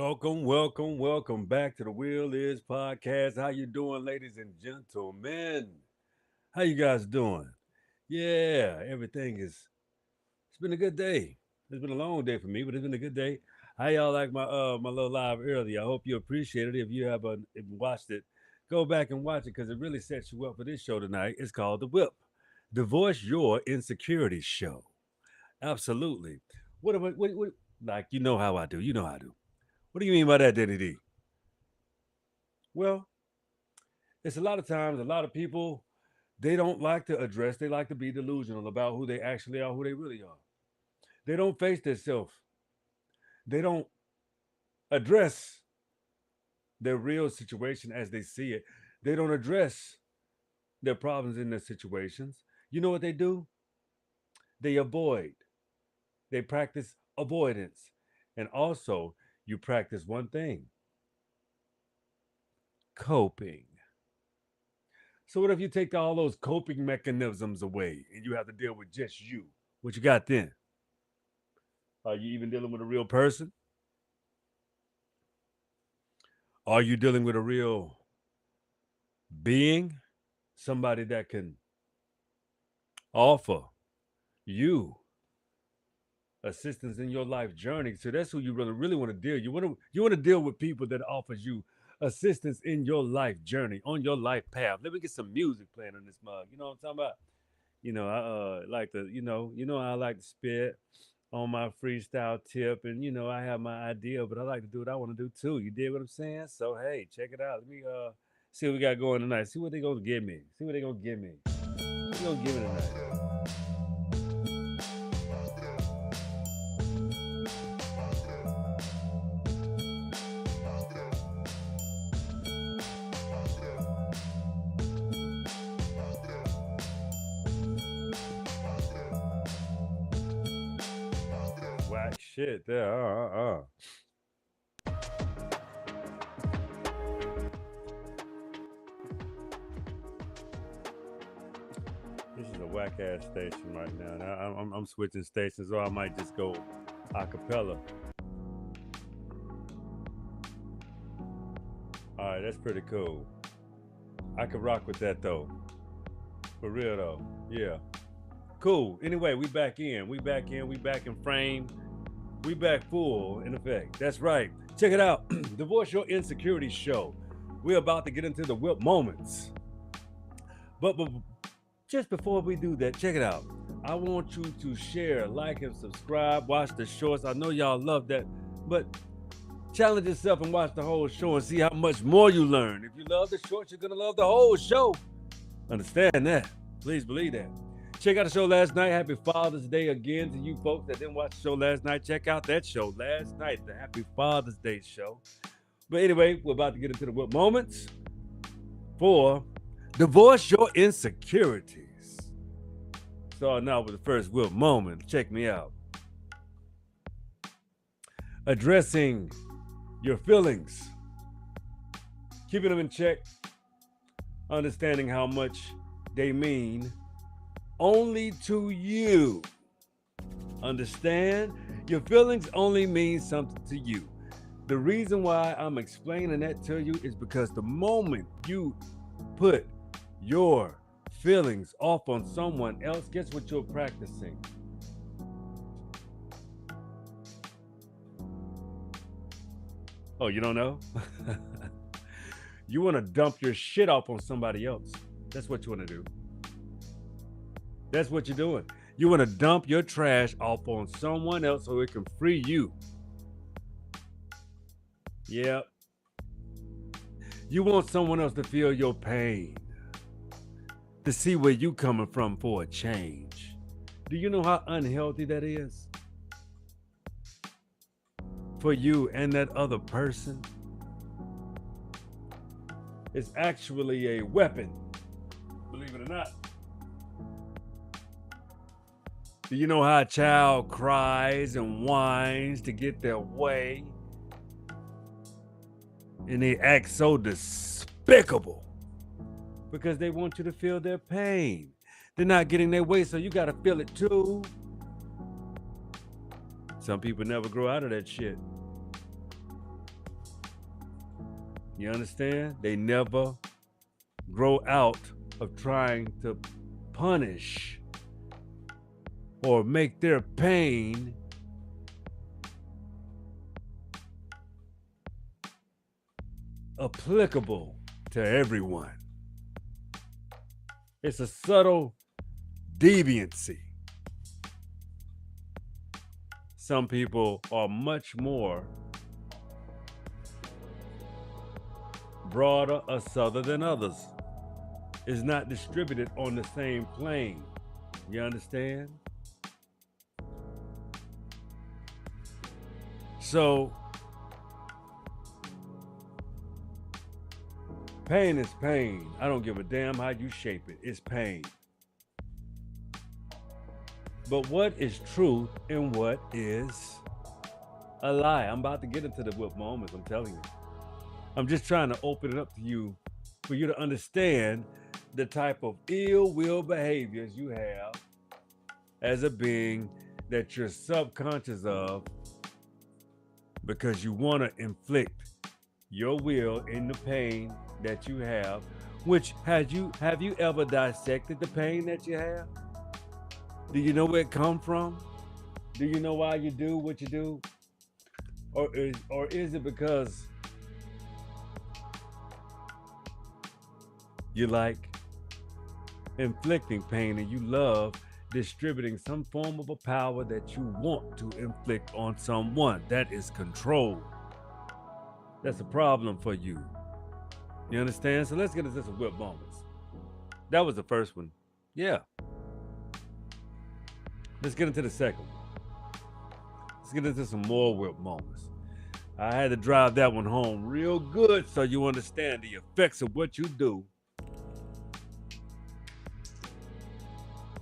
Welcome back to the Will Is Podcast. How you doing, ladies and gentlemen? How you guys doing? Yeah, everything is. It's been a good day. It's been a long day for me, but it's been a good day. How y'all like my little live earlier? I hope you appreciate it. If you haven't watched it, go back and watch it because it really sets you up for this show tonight. It's called the WIP, Divorce Your Insecurities Show. Absolutely. What am I? What? Like you know how I do. You know how I do. What do you mean by that, Danny D? Well, it's a lot of times, a lot of people, they don't like to address, they like to be delusional about who they actually are, who they really are. They don't face themselves. They don't address their real situation as they see it. They don't address their problems in their situations. You know what they do? They avoid. They practice avoidance. And also, you practice one thing: coping. So what if you take all those coping mechanisms away and you have to deal with just you? What you got then? Are you even dealing with a real person? Are you dealing with a real being? Somebody that can offer you assistance in your life journey. So that's who you really want to deal. You want to deal with people that offers you assistance in your life journey, on your life path. Let me get some music playing on this mug. You know what I'm talking about? I like to, I like to spit on my freestyle tip, and I have my idea, but I like to do what I want to do too. You dig what I'm saying? So hey, check it out. Let me see what we got going tonight. See what they gonna give me. See what they gonna give me. What they gonna give me tonight? Whack shit there. This is a whack ass station right now. I'm switching stations, or I might just go a cappella. All right, that's pretty cool. I could rock with that though. For real though. Yeah. Cool. Anyway, we back in. We back in. We back in frame. We back full in effect. That's right. Check it out. Divorce Your Insecurities Show. We're about to get into the WIP moments. But just before we do that, check it out. I want you to share, like, and subscribe. Watch the shorts. I know y'all love that. But challenge yourself and watch the whole show and see how much more you learn. If you love the shorts, you're going to love the whole show. Understand that. Please believe that. Check out the show last night. Happy Father's Day again to you folks that didn't watch the show last night. Check out that show last night, the Happy Father's Day show. But anyway, we're about to get into the WIP moments for Divorce Your Insecurities. Starting out with the first WIP moment. Check me out. Addressing your feelings. Keeping them in check. Understanding how much they mean only to you. Understand? Your feelings only mean something to you. The reason why I'm explaining that to you is because the moment you put your feelings off on someone else, guess what you're practicing? Oh, you don't know? You want to dump your shit off on somebody else. That's what you want to do. That's what you're doing. You want to dump your trash off on someone else so it can free you. Yep. You want someone else to feel your pain, to see where you coming from for a change. Do you know how unhealthy that is? For you and that other person? It's actually a weapon, believe it or not. Do you know how a child cries and whines to get their way? And they act so despicable because they want you to feel their pain. They're not getting their way, so you got to feel it too. Some people never grow out of that shit. You understand? They never grow out of trying to punish or make their pain applicable to everyone. It's a subtle deviancy. Some people are much more broader or subtler than others. It's not distributed on the same plane. You understand? So, pain is pain. I don't give a damn how you shape it. It's pain. But what is truth and what is a lie? I'm about to get into the WIP moments, I'm telling you. I'm just trying to open it up to you for you to understand the type of ill will behaviors you have as a being that you're subconscious of because you want to inflict your will in the pain that you have, which have you ever dissected the pain that you have? Do you know where it come from? Do you know why you do what you do? Or is it because you like inflicting pain and you love distributing some form of a power that you want to inflict on someone? That is control. That's a problem for you. You understand? So let's get into some WIP moments. That was the first one. Yeah. Let's get into the second one. Let's get into some more WIP moments. I had to drive that one home real good so you understand the effects of what you do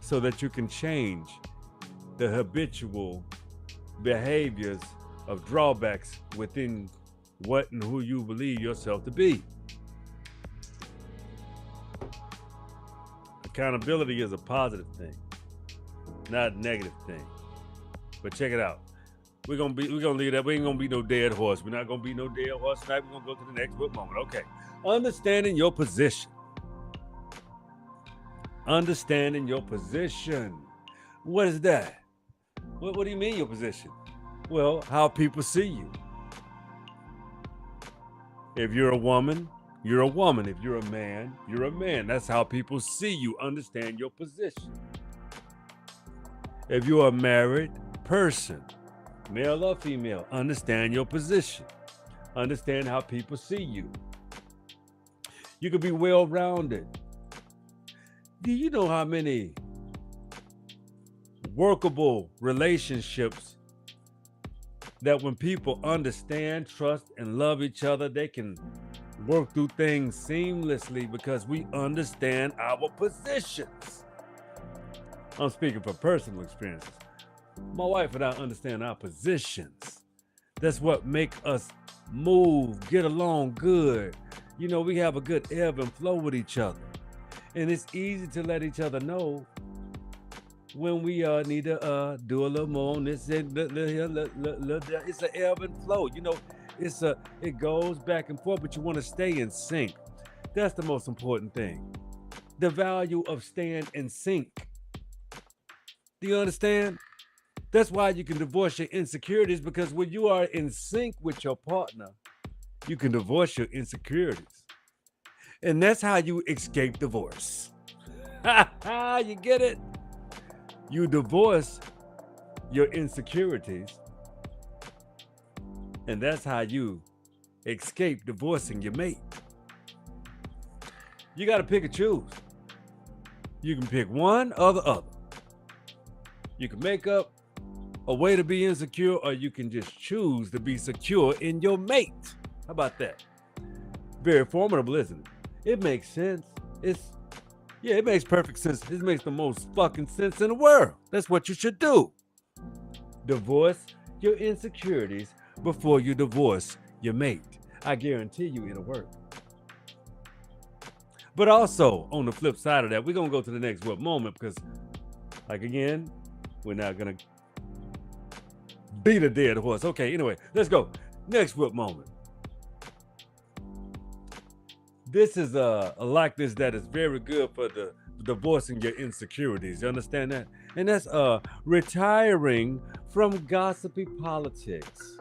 so that you can change the habitual behaviors of drawbacks within what and who you believe yourself to be. Accountability is a positive thing, not a negative thing. But check it out. We're gonna leave that. We ain't gonna be no dead horse. We're not gonna be no dead horse tonight. We're gonna go to the next WIP moment. Okay. Understanding your position. Understanding your position. What is that? What do you mean your position? Well, how people see you. If you're a woman, you're a woman. If you're a man, you're a man. That's how people see you. Understand your position. If you're a married person, male or female, understand your position. Understand how people see you. You could be well-rounded. Do you know how many workable relationships that when people understand, trust, and love each other, they can work through things seamlessly because we understand our positions? I'm speaking from personal experiences. My wife and I understand our positions. That's what make us move, get along good. You know, we have a good ebb and flow with each other. And it's easy to let each other know when we need to do a little more on this. It's an ebb and flow. You know, it goes back and forth, but you want to stay in sync. That's the most important thing. The value of staying in sync. Do you understand? That's why you can divorce your insecurities, because when you are in sync with your partner, you can divorce your insecurities. And that's how you escape divorce. You get it? You divorce your insecurities, and that's how you escape divorcing your mate. You got to pick and choose. You can pick one or the other. You can make up a way to be insecure, or you can just choose to be secure in your mate. How about that? Very formidable, isn't it? It makes sense. It makes perfect sense. It makes the most fucking sense in the world. That's what you should do. Divorce your insecurities before you divorce your mate. I guarantee you it'll work. But also, on the flip side of that, we're going to go to the next WIP moment because, like, again, we're not going to beat a dead horse. Okay, anyway, let's go. Next WIP moment. This is a likeness that is very good for the divorcing your insecurities. You understand that? And that's retiring from gossipy politics.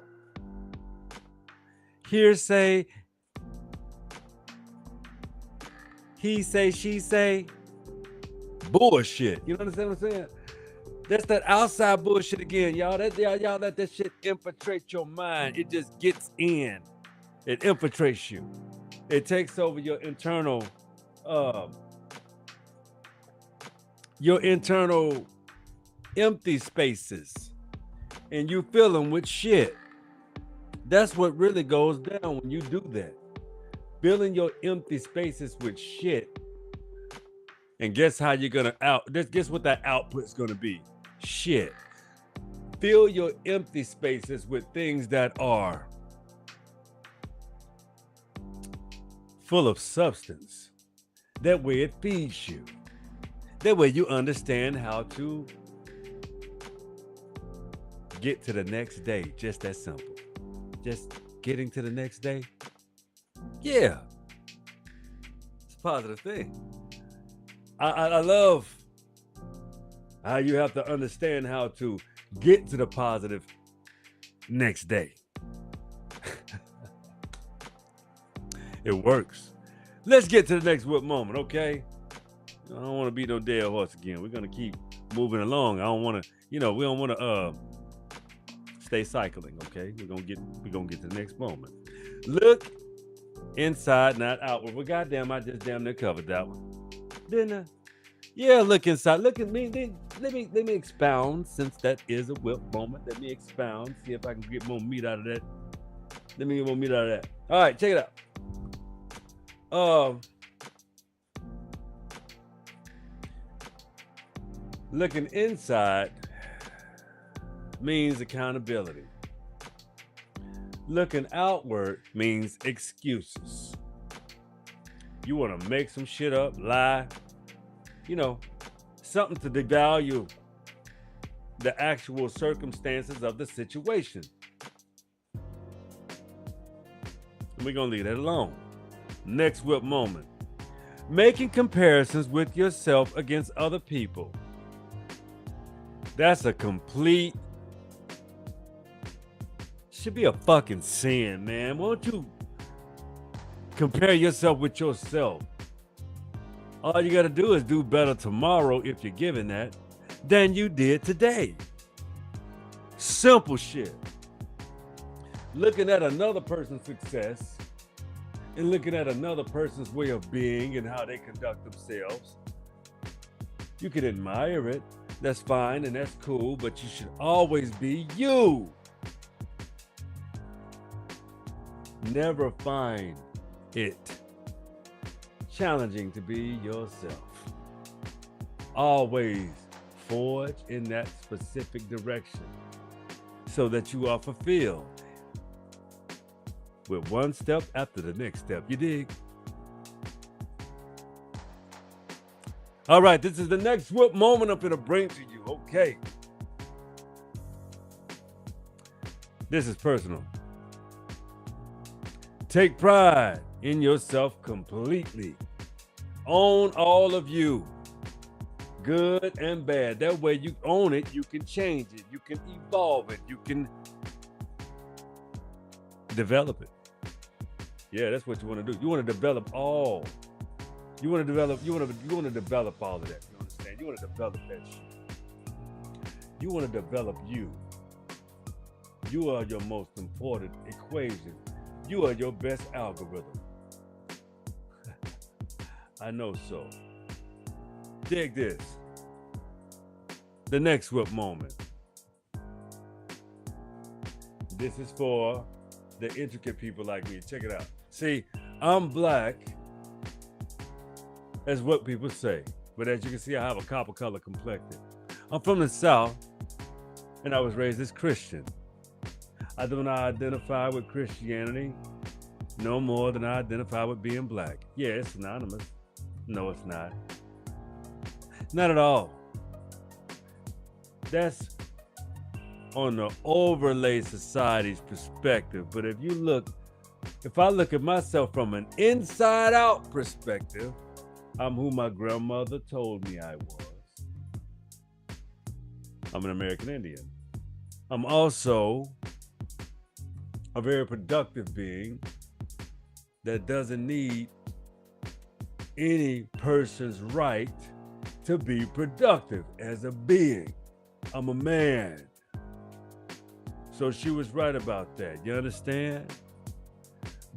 Hearsay, he say, she say, bullshit. You understand what I'm saying? That's that outside bullshit again, y'all. Y'all let that shit infiltrate your mind. It just gets in. It infiltrates you. It takes over your internal empty spaces, and you fill them with shit. That's what really goes down when you do that. Filling your empty spaces with shit. And guess how you're gonna guess what that output's gonna be? Shit. Fill your empty spaces with things that are full of substance. That way it feeds you. That way you understand how to get to the next day. Just that simple. Just getting to the next day. Yeah. It's a positive thing. I love how you have to understand how to get to the positive next day. It works. Let's get to the next WIP moment, okay? I don't want to be no dead horse again. We're gonna keep moving along. I don't want to, we don't want to stay cycling, okay? We're gonna get to the next moment. Look inside, not outward. Well, goddamn, I just damn near covered that one. Didn't I? Yeah, look inside. Look at me. Let me expound, since that is a WIP moment. Let me expound. See if I can get more meat out of that. Let me get more meat out of that. All right, check it out. Looking inside means accountability. Looking outward means excuses. You want to make some shit up, lie, something to devalue the actual circumstances of the situation. And we're going to leave that alone. Next WIP moment. Making comparisons with yourself against other people. That's a complete, should be a fucking sin, man. Won't you compare yourself with yourself? All you got to do is do better tomorrow, if you're given that, than you did today. Simple shit. Looking at another person's success and looking at another person's way of being and how they conduct themselves. You can admire it. That's fine and that's cool, but you should always be you. Never find it challenging to be yourself. Always forge in that specific direction so that you are fulfilled with one step after the next step. You dig? All right, this is the next WIP moment I'm gonna bring to you. Okay. This is personal. Take pride in yourself completely. Own all of you, good and bad. That way you own it, you can change it, you can evolve it, you can develop it. Yeah, that's what you want to do. You want to develop all. You want to develop all of that. You understand? You want to develop that shit. You want to develop you. You are your most important equation. You are your best algorithm. I know so. Dig this. The next WIP moment. This is for the intricate people like me. Check it out. See, I'm black, as what people say, but as you can see, I have a copper color complexion. I'm from the South, and I was raised as Christian. I do not identify with Christianity no more than I identify with being black. Yeah, it's synonymous. No, it's not. Not at all. That's on the overlay society's perspective. But if you look If I look at myself from an inside-out perspective, I'm who my grandmother told me I was. I'm an American Indian. I'm also a very productive being that doesn't need any person's right to be productive as a being. I'm a man. So she was right about that. You understand?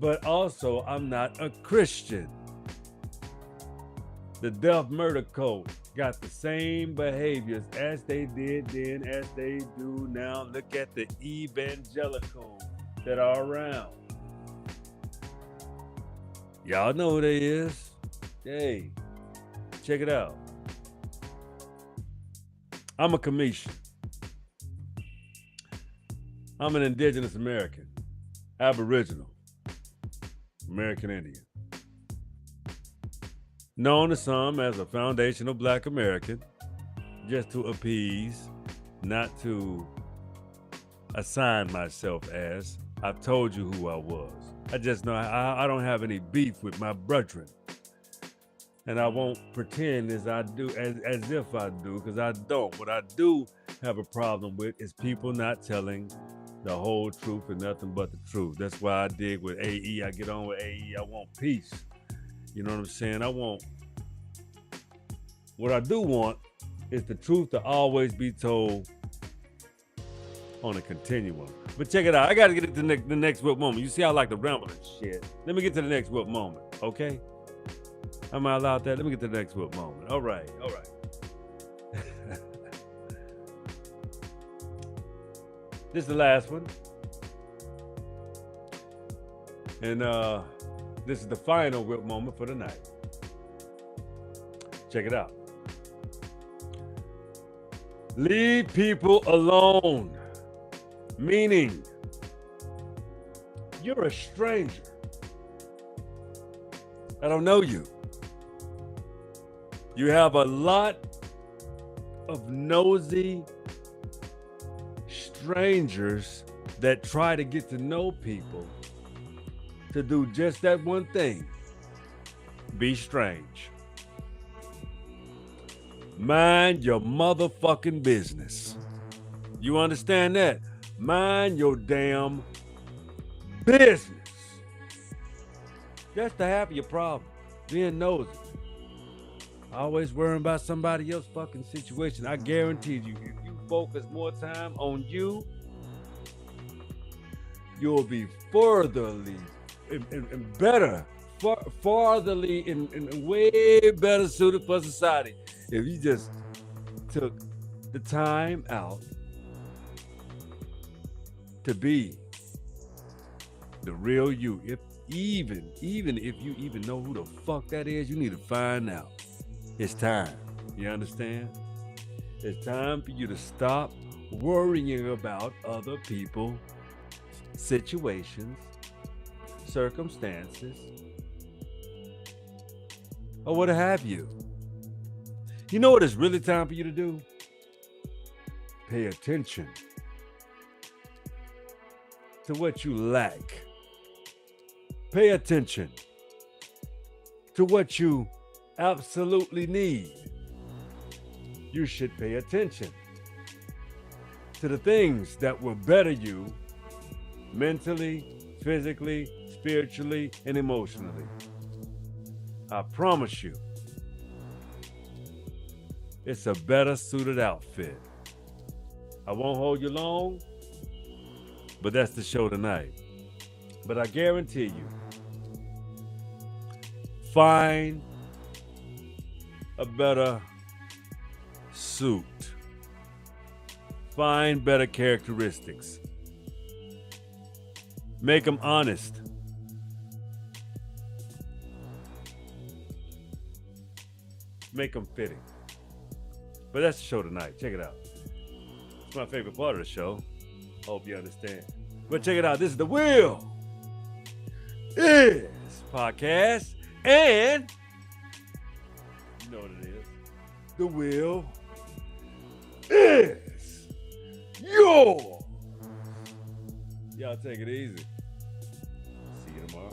But also, I'm not a Christian. The Death Murder Code got the same behaviors as they did then, as they do now. Look at the evangelicals that are around. Y'all know who they is. Hey, check it out. I'm a Commission. I'm an indigenous American, Aboriginal, American Indian. Known to some as a foundational Black American, just to appease, not to assign myself as. I've told you who I was. I just know I don't have any beef with my brethren. And I won't pretend as I do, as if I do, because I don't. What I do have a problem with is people not telling the whole truth and nothing but the truth. That's why I dig with AE. I get on with AE. I want peace. You know what I'm saying? What I do want is the truth to always be told on a continuum. But check it out. I got to get to the next WIP moment. You see how I like to ramble and shit. Let me get to the next WIP moment, okay? Am I allowed that? Let me get to the next WIP moment. All right. This is the last one. And this is the final WIP moment for the night. Check it out. Leave people alone. Meaning, you're a stranger. I don't know you. You have a lot of nosy strangers that try to get to know people to do just that one thing. Be strange. Mind your motherfucking business. You understand that? Mind your damn business. That's the half of your problem. Being nosy. Always worrying about somebody else's fucking situation. I guarantee you, if you focus more time on you, you'll be fartherly and better, fartherly and way better suited for society. If you just took the time out to be the real you. Even if you even know who the fuck that is, you need to find out. It's time. You understand? It's time for you to stop worrying about other people, situations, circumstances, or what have you. You know what it's really time for you to do? Pay attention to what you lack. Pay attention to what you absolutely need. You should pay attention to the things that will better you mentally, physically, spiritually, and emotionally. I promise you, it's a better suited outfit. I won't hold you long, but that's the show tonight. But I guarantee you, find a better suit. Find better characteristics. Make them honest. Make them fitting. But that's the show tonight. Check it out. It's my favorite part of the show. Hope you understand. But check it out. This is the Will Is podcast. And you know what it is. The Will Is Yours. Y'all take it easy. See you tomorrow.